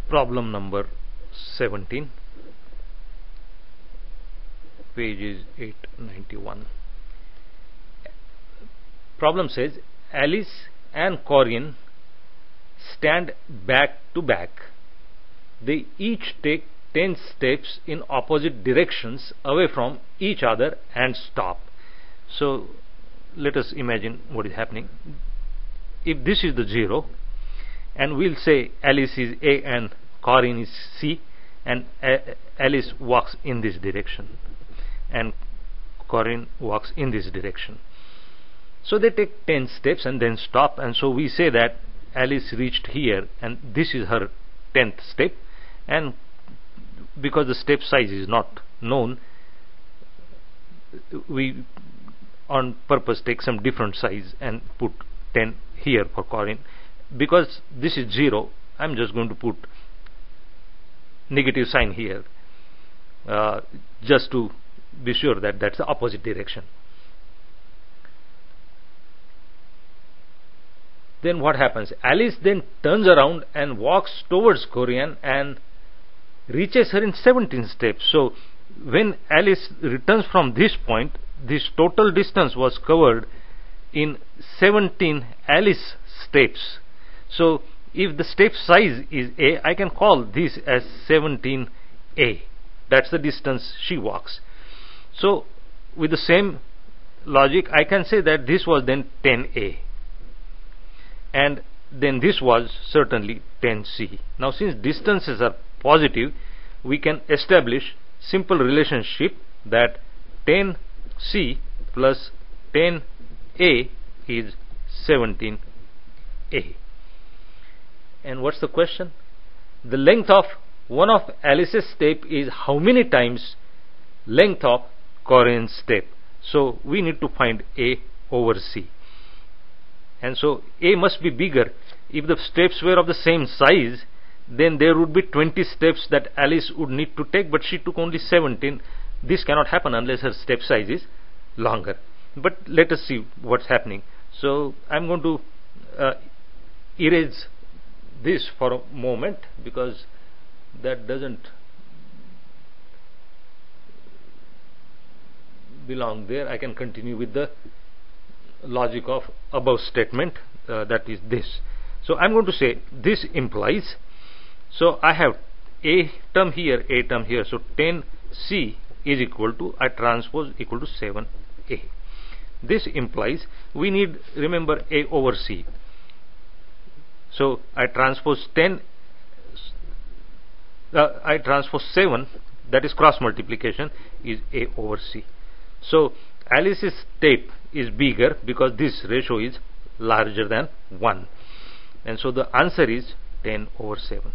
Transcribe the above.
Problem number 17, page is 891. Problem says Alice and Corinne stand back to back. They each take 10 steps in opposite directions away from each other and stop. So let us imagine what is happening. If this is the 0, and we'll say Alice is A and Corinne is C, and Alice walks in this direction and Corinne walks in this direction. So they take 10 steps and then stop, and so we say that Alice reached here and this is her 10th step, and because the step size is not known, we on purpose take some different size and put 10 here for Corinne. Because this is 0, I'm just going to put negative sign here, just to be sure that that's the opposite direction. Then what happens? Alice then turns around and walks towards Corinne and reaches her in 17 steps. So when Alice returns from this point, this total distance was covered in 17 Alice steps. So if the step size is A, I can call this as 17A. That's the distance she walks. So with the same logic, I can say that this was then 10A, and then this was certainly 10C. Now since distances are positive, we can establish simple relationship that 10C plus 10A is 17A. And what's the question? The length of one of Alice's step is how many times length of Corinne's step. So we need to find A over C. And so A must be bigger. If the steps were of the same size, then there would be 20 steps that Alice would need to take, but she took only 17. This cannot happen unless her step size is longer. But let us see what's happening. So I'm going to erase this for a moment, because that doesn't belong there. I can continue with the logic of above statement, that is this. So I'm going to say this implies, so I have A term here, A term here, so 10C is equal to I transpose equal to 7A. This implies we need, remember, A over C. So I transpose 10, I transpose 7, that is cross multiplication, is A over C. So Alice's step is bigger because this ratio is larger than 1, and so the answer is 10 over 7.